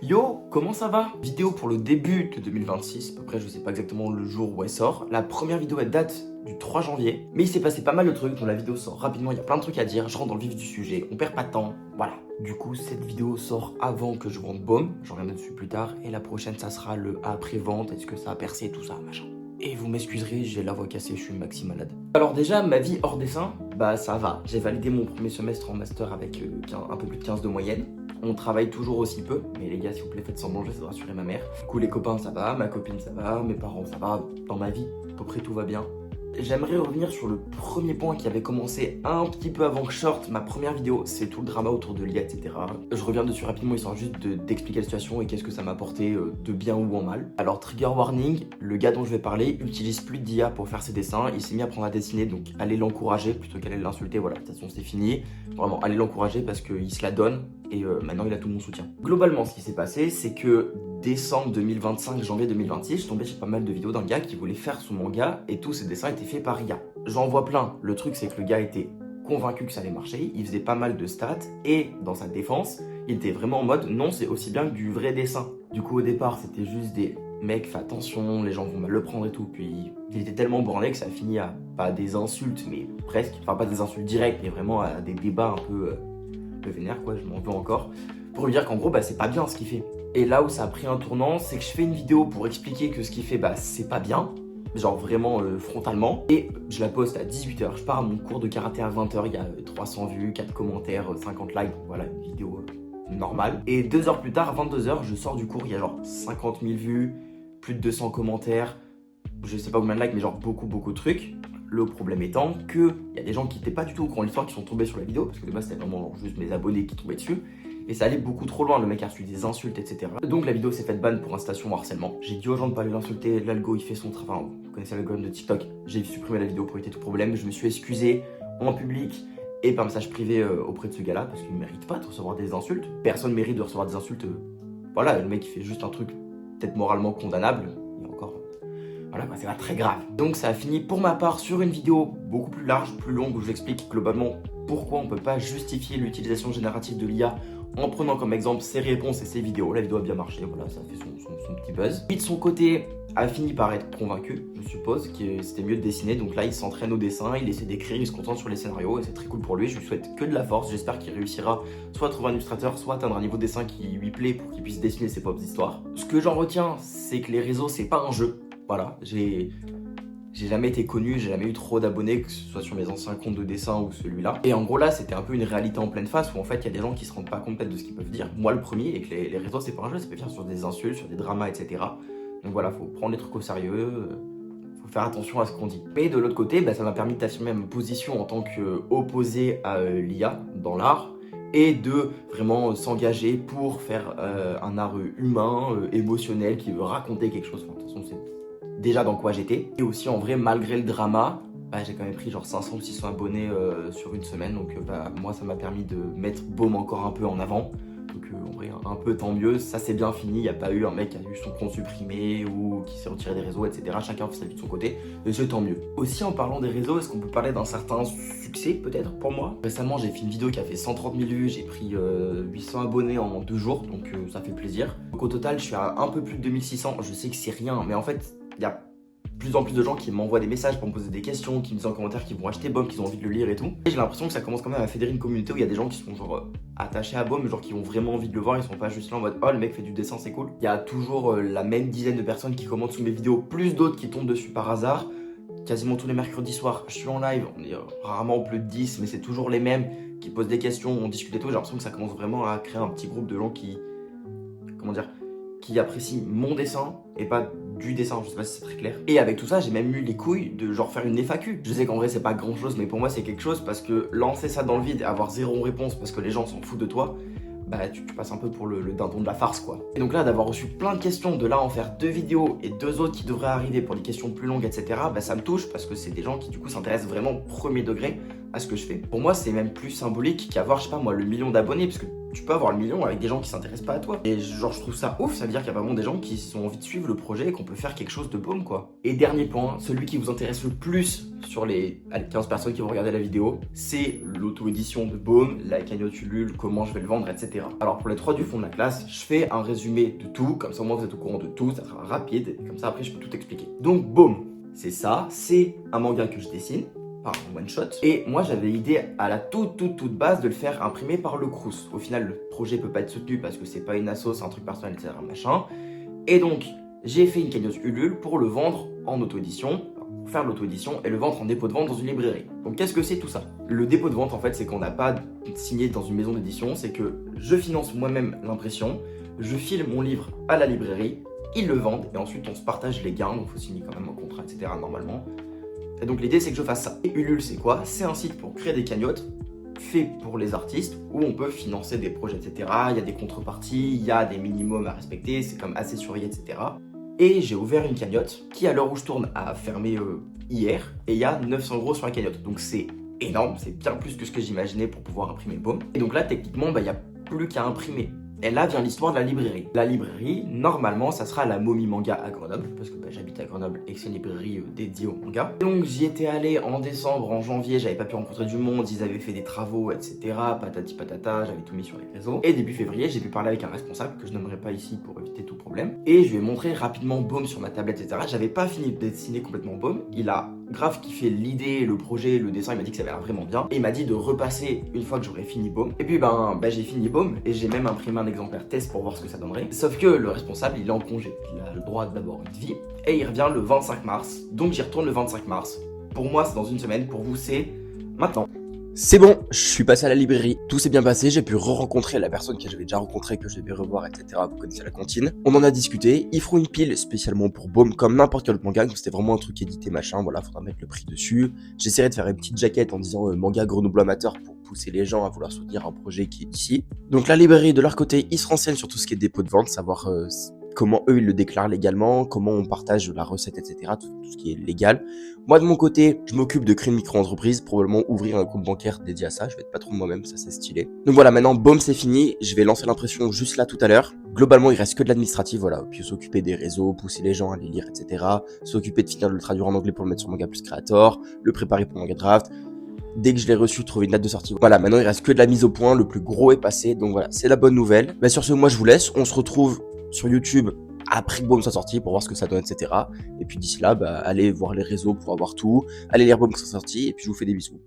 Yo, comment ça va? Vidéo pour le début de 2026, à peu près je sais pas exactement le jour où elle sort. La première vidéo elle date du 3 janvier, mais il s'est passé pas mal de trucs, donc la vidéo sort rapidement, il y a plein de trucs à dire, je rentre dans le vif du sujet, on perd pas de temps, voilà. Du coup cette vidéo sort avant que je vende Baume, j'en reviendrai dessus plus tard, et la prochaine ça sera le après-vente, est-ce que ça a percé, tout ça, machin. Et vous m'excuserez, j'ai la voix cassée, je suis maxi malade. Alors déjà, ma vie hors dessin, bah ça va. J'ai validé mon premier semestre en master avec un peu plus de 15 de moyenne. On travaille toujours aussi peu, mais les gars, s'il vous plaît, faites semblant, je vais rassurer ma mère. Du coup, les copains, ça va, ma copine, ça va, mes parents, ça va. Dans ma vie, à peu près tout va bien. J'aimerais revenir sur le premier point qui avait commencé un petit peu avant que je sorte ma première vidéo, c'est tout le drama autour de l'IA, etc. Je reviens dessus rapidement, histoire juste d'expliquer la situation et qu'est-ce que ça m'a apporté de bien ou en mal. Alors, trigger warning, le gars dont je vais parler utilise plus d'IA pour faire ses dessins, il s'est mis à apprendre à dessiner, donc allez l'encourager plutôt qu'aller l'insulter, voilà, de toute façon c'est fini. Vraiment, allez l'encourager parce qu'il se la donne et maintenant il a tout mon soutien. Globalement, ce qui s'est passé, c'est que décembre 2025, janvier 2026, je tombais sur pas mal de vidéos d'un gars qui voulait faire son manga et tous ses dessins étaient faits par IA. J'en vois plein. Le truc, c'est que le gars était convaincu que ça allait marcher, il faisait pas mal de stats et dans sa défense, il était vraiment en mode non, c'est aussi bien que du vrai dessin. Du coup, au départ, c'était juste des mecs, fais attention, les gens vont mal le prendre et tout. Puis il était tellement branlé que ça a fini à pas des insultes, mais presque. Enfin, pas des insultes directes, mais vraiment à des débats un peu vénères, quoi, je m'en veux encore. Pour lui dire qu'en gros, bah, c'est pas bien ce qu'il fait. Et là où ça a pris un tournant, c'est que je fais une vidéo pour expliquer que ce qu'il fait, bah, c'est pas bien. Genre vraiment frontalement. Et je la poste à 18h. Je pars à mon cours de karaté à 20h. Il y a 300 vues, 4 commentaires, 50 likes. Voilà, une vidéo normale. Et 2 heures plus tard, à 22h, je sors du cours. Il y a genre 50 000 vues, plus de 200 commentaires. Je sais pas combien de likes, mais genre beaucoup de trucs. Le problème étant que il y a des gens qui n'étaient pas du tout au courant de l'histoire qui sont tombés sur la vidéo. Parce que de base, c'était vraiment genre juste mes abonnés qui tombaient dessus. Et ça allait beaucoup trop loin, le mec a reçu des insultes, etc. Donc la vidéo s'est faite ban pour incitation au harcèlement. J'ai dit aux gens de pas aller l'insulter, l'algo il fait son travail, enfin, vous connaissez l'algorithme de TikTok. J'ai supprimé la vidéo pour éviter tout problème, je me suis excusé en public et par message privé auprès de ce gars-là, parce qu'il ne mérite pas de recevoir des insultes. Personne mérite de recevoir des insultes. Voilà, le mec il fait juste un truc peut-être moralement condamnable, et encore, voilà, bah, c'est pas très grave. Donc ça a fini pour ma part sur une vidéo beaucoup plus large, plus longue, où j'explique globalement pourquoi on peut pas justifier l'utilisation générative de l'IA en prenant comme exemple ses réponses et ses vidéos. La vidéo a bien marché, voilà, ça a fait son petit buzz. Lui de son côté a fini par être convaincu, je suppose, que c'était mieux de dessiner. Donc là, il s'entraîne au dessin, il essaie d'écrire, il se concentre sur les scénarios et c'est très cool pour lui. Je lui souhaite que de la force. J'espère qu'il réussira soit à trouver un illustrateur, soit atteindre un niveau de dessin qui lui plaît pour qu'il puisse dessiner ses propres histoires. Ce que j'en retiens, c'est que les réseaux, c'est pas un jeu. Voilà, j'ai jamais été connu, j'ai jamais eu trop d'abonnés, que ce soit sur mes anciens comptes de dessin ou celui-là. Et en gros là, c'était un peu une réalité en pleine face où en fait il y a des gens qui se rendent pas compte peut-être de ce qu'ils peuvent dire. Moi le premier, et que les réseaux c'est pas un jeu, ça peut faire sur des insultes, sur des dramas, etc. Donc voilà, faut prendre les trucs au sérieux, faut faire attention à ce qu'on dit. Mais de l'autre côté, bah, ça m'a permis d'affirmer ma position en tant qu'opposé à l'IA dans l'art et de vraiment s'engager pour faire un art humain, émotionnel, qui veut raconter quelque chose. Enfin, de toute façon, c'est déjà dans quoi j'étais. Et aussi en vrai, malgré le drama, bah, j'ai quand même pris genre 500 ou 600 abonnés sur une semaine. Donc bah, moi, ça m'a permis de mettre Baume encore un peu en avant. Donc en vrai, un peu tant mieux. Ça c'est bien fini. Il n'y a pas eu un mec qui a eu son compte supprimé ou qui s'est retiré des réseaux, etc. Chacun fait sa vie de son côté. Et c'est tant mieux. Aussi en parlant des réseaux, est-ce qu'on peut parler d'un certain succès peut-être pour moi? Récemment, j'ai fait une vidéo qui a fait 130 000 vues. J'ai pris 800 abonnés en 2 jours. Donc ça fait plaisir. Donc au total, je suis à un peu plus de 2600. Je sais que c'est rien. Mais en fait, il y a plus en plus de gens qui m'envoient des messages pour me poser des questions, qui me disent en commentaire qu'ils vont acheter Baume, qu'ils ont envie de le lire et tout. Et j'ai l'impression que ça commence quand même à fédérer une communauté où il y a des gens qui sont genre attachés à Baume, genre qui ont vraiment envie de le voir, ils sont pas juste là en mode oh le mec fait du dessin c'est cool. Il y a toujours la même dizaine de personnes qui commentent sous mes vidéos, plus d'autres qui tombent dessus par hasard. Quasiment tous les mercredis soirs, je suis en live, on est rarement plus de 10, mais c'est toujours les mêmes qui posent des questions, on discute et tout. J'ai l'impression que ça commence vraiment à créer un petit groupe de gens qui, comment dire, qui apprécient mon dessin et pas du dessin, je sais pas si c'est très clair. Et avec tout ça, j'ai même eu les couilles de genre faire une FAQ. Je sais qu'en vrai c'est pas grand chose, mais pour moi c'est quelque chose parce que lancer ça dans le vide et avoir zéro réponse parce que les gens s'en foutent de toi, bah tu passes un peu pour le dindon de la farce quoi. Et donc là d'avoir reçu plein de questions, de là en faire 2 vidéos et 2 autres qui devraient arriver pour des questions plus longues, etc. Bah ça me touche parce que c'est des gens qui du coup s'intéressent vraiment au premier degré à ce que je fais. Pour moi c'est même plus symbolique qu'avoir, je sais pas moi, le million d'abonnés, parce que tu peux avoir le million avec des gens qui s'intéressent pas à toi. Et genre, je trouve ça ouf, ça veut dire qu'il y a vraiment des gens qui ont envie de suivre le projet et qu'on peut faire quelque chose de baume, quoi. Et dernier point, celui qui vous intéresse le plus sur les 15 personnes qui vont regarder la vidéo, c'est l'auto-édition de Baume, la cagnotte Ulule, comment je vais le vendre, etc. Alors pour les 3 du fond de la classe, je fais un résumé de tout, comme ça au moins vous êtes au courant de tout, ça sera rapide, et comme ça après je peux tout expliquer. Donc Baume, c'est ça, c'est un manga que je dessine, par un one shot. Et moi j'avais l'idée à la toute base de le faire imprimer par le Crous. Au final le projet peut pas être soutenu parce que c'est pas une asso, c'est un truc personnel, etc. machin. Et donc j'ai fait une cagnotte Ulule pour le vendre en auto-édition, pour faire l'auto-édition et le vendre en dépôt de vente dans une librairie. Donc qu'est-ce que c'est tout ça? Le dépôt de vente en fait c'est qu'on n'a pas signé dans une maison d'édition, c'est que je finance moi-même l'impression, je file mon livre à la librairie, ils le vendent et ensuite on se partage les gains, donc il faut signer quand même un contrat, etc. normalement. Et donc l'idée c'est que je fasse ça. Et Ulule c'est quoi? C'est un site pour créer des cagnottes fait pour les artistes où on peut financer des projets, etc. Il y a des contreparties, il y a des minimums à respecter, c'est comme assez surveillé, etc. Et j'ai ouvert une cagnotte qui à l'heure où je tourne a fermé hier et il y a 900 € sur la cagnotte. Donc c'est énorme, c'est bien plus que ce que j'imaginais pour pouvoir imprimer Baume. Et donc là techniquement il n'y a plus qu'à imprimer. Et là vient l'histoire de la librairie. La librairie, normalement, ça sera la Momie Manga à Grenoble, parce que j'habite à Grenoble et que c'est une librairie dédiée au manga. Donc j'y étais allé en décembre, en janvier, j'avais pas pu rencontrer du monde, ils avaient fait des travaux, etc. Patati patata, j'avais tout mis sur les réseaux. Et début février, j'ai pu parler avec un responsable que je nommerai pas ici pour éviter tout problème. Et je lui ai montré rapidement Baume sur ma tablette, etc. J'avais pas fini de dessiner complètement Baume. Il a grave kiffé l'idée, le projet, le dessin, il m'a dit que ça avait l'air vraiment bien. Et il m'a dit de repasser une fois que j'aurais fini Baume. Et puis j'ai fini Baume et j'ai même imprimé un exemplaire test pour voir ce que ça donnerait. Sauf que le responsable, il est en congé. Il a le droit d'avoir une vie. Et il revient le 25 mars. Donc j'y retourne le 25 mars. Pour moi, c'est dans une semaine. Pour vous, c'est maintenant. C'est bon, je suis passé à la librairie, tout s'est bien passé, j'ai pu re-rencontrer la personne que j'avais déjà rencontrée, que je devais revoir, etc. Vous connaissez la cantine. On en a discuté, ils feront une pile spécialement pour Baume, comme n'importe quel manga, donc c'était vraiment un truc édité machin, voilà, faudra mettre le prix dessus. J'essaierai de faire une petite jaquette en disant manga Grenoble amateur pour pousser les gens à vouloir soutenir un projet qui est ici. Donc la librairie, de leur côté, ils se renseignent sur tout ce qui est dépôt de vente, savoir comment eux ils le déclarent légalement, comment on partage la recette, etc. Tout ce qui est légal. Moi de mon côté, je m'occupe de créer une micro-entreprise, probablement ouvrir un compte bancaire dédié à ça, je vais être patron de moi-même, ça c'est stylé. Donc voilà, maintenant Baume c'est fini, je vais lancer l'impression juste là tout à l'heure. Globalement il reste que de l'administratif, voilà, puis s'occuper des réseaux, pousser les gens à les lire, etc. S'occuper de finir de le traduire en anglais pour le mettre sur Manga Plus Creator, le préparer pour Manga Draft. Dès que je l'ai reçu, trouver une date de sortie. Voilà, maintenant il reste que de la mise au point, le plus gros est passé, donc voilà, c'est la bonne nouvelle. Bah sur ce, moi je vous laisse, on se retrouve sur YouTube après que Baume soit sorti pour voir ce que ça donne, etc. Et puis d'ici là, allez voir les réseaux pour avoir tout, allez lire Baume qui soit sorti, et puis je vous fais des bisous.